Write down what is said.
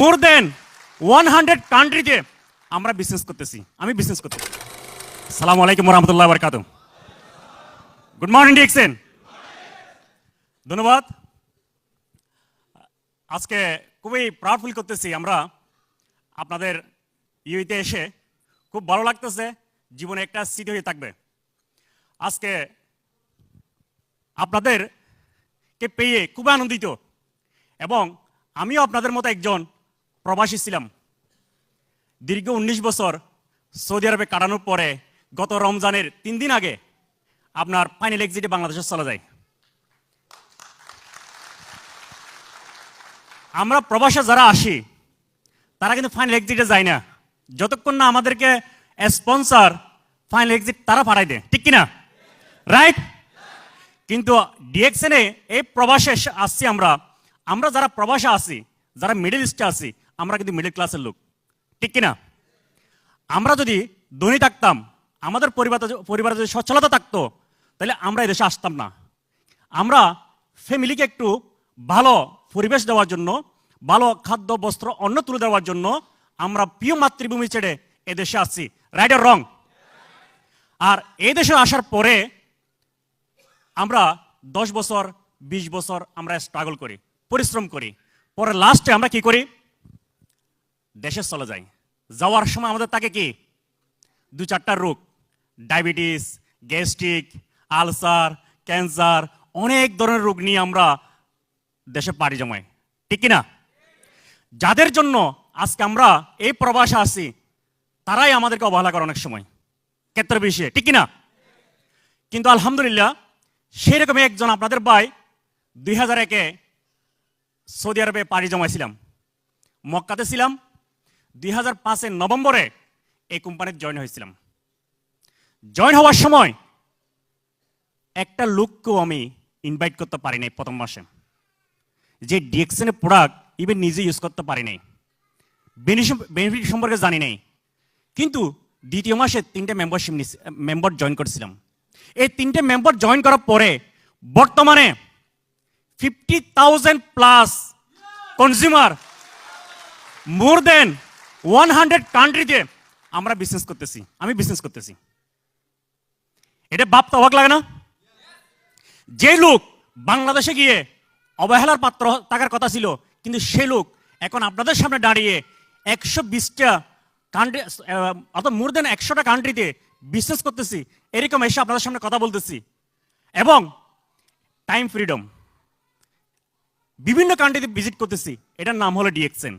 মোর দেন 100 কান্ট্রিতে আমরা বিজনেস করতেছি, আমি বিজনেস করতেছি। আসসালামু আলাইকুম ওয়া রাহমাতুল্লাহি ওয়া বারাকাতুহু। Good morning DXN. ধন্যবাদ। আজকে খুবই প্রাউড ফিল করতেছি, আমরা আপনাদের ইউতে এসে খুব ভালো লাগতেছে, জীবনে একটা স্মৃতি হয়ে থাকবে। আজকে আপনাদেরকে পেয়ে খুব আনন্দিত, এবং আমিও আপনাদের মতো একজন প্রবাসী ছিলাম। দীর্ঘ 19 বছর সৌদি আরবে কাটানোর পরে গত রমজানের 3 দিন আগে আপনার ফাইনাল এক্সিটে বাংলাদেশে চলে যায়। আমরা প্রবাসে যারা আসি তারা কিন্তু ফাইনাল এক্সিটে যায় না, যতক্ষণ না আমাদেরকে স্পন্সর ফাইনাল এক্সিট তারা পাঠাই দেয়, ঠিক কিনা? রাইট। কিন্তু ডিএক্সএনে এই প্রবাসে আসছি আমরা যারা প্রবাসে আসি, যারা মিডল ইস্টে আসি, আমরা কিন্তু মিডল ক্লাসের লোক, ঠিক কিনা? আমরা যদি ধনী থাকতাম, আমাদের পরিবারে যদি সচ্ছলতা থাকতো, তাহলে আমরা এই দেশে আসতাম না। আমরা ফ্যামিলিকে একটু ভালো পরিবেশ দেওয়ার জন্য, ভালো খাদ্য বস্ত্র অন্ন তুলে দেওয়ার জন্য আমরা প্রিয় মাতৃভূমি ছেড়ে এদেশে আসছি। রাইট আর রং? আর এই দেশে আসার পরে আমরা 10 বছর 20 বছর আমরা স্ট্রাগল করি, পরিশ্রম করি, পরে লাস্টে আমরা কি করি? দেশে চলে যাই। যাওয়ার সময় আমাদের তাকে কি 2-4টা রোগ, ডায়াবেটিস, গ্যাস্ট্রিক, আলসার, ক্যান্সার, অনেক ধরনের রোগ নিয়ে আমরা দেশে পাড়ি জমাই, ঠিক কিনা? যাদের জন্য আজকে আমরা এই প্রবাসে আসি, তারাই আমাদেরকে অবহেলা করে অনেক সময় ক্ষেত্র বিষয়ে, ঠিক কিনা? কিন্তু আলহামদুলিল্লাহ সেই রকমই একজন আপনাদের ভাই 2001-এ সৌদি আরবে পাড়ি জমাইছিলাম, মক্কাতে ছিলাম। 2005-এর নভেম্বরে এই কোম্পানিতে জয়েন হয়েছিলাম। জয়েন হওয়ার সময় একটা লোককেও আমি ইনভাইট করতে পারি নাই প্রথম মাসে, যে ডিএক্সএনের প্রোডাক্ট ইভেন নিজে ইউজ করতে পারি নাই, বেনিফিট সম্পর্কে জানি নাই। কিন্তু দ্বিতীয় মাসে 3টে মেম্বার জয়েন করেছিলাম। এই 3টে মেম্বার জয়েন করার পরে বর্তমানে 50,000+ কনজিউমার, মোর দেন 100 কান্ট্রিতে আমরা বিজনেস করতেছি, আমি বিজনেস করতেছি। এটা ভাবতে অবাক লাগে না? যে লোক বাংলাদেশে গিয়ে অবহেলার পাত্র থাকার কথা ছিল, কিন্তু সে লোক এখন আপনাদের সামনে দাঁড়িয়ে 120টা কান্ট্রি, অর্থাৎ মোর দেন 100টা কান্ট্রিতে বিজনেস করতেছি, এরকম এসে আপনাদের সামনে কথা বলতেছি। এবং টাইম ফ্রিডম, বিভিন্ন কান্ট্রিতে ভিজিট করতেছি। এটার নাম হলো ডিএক্সএন।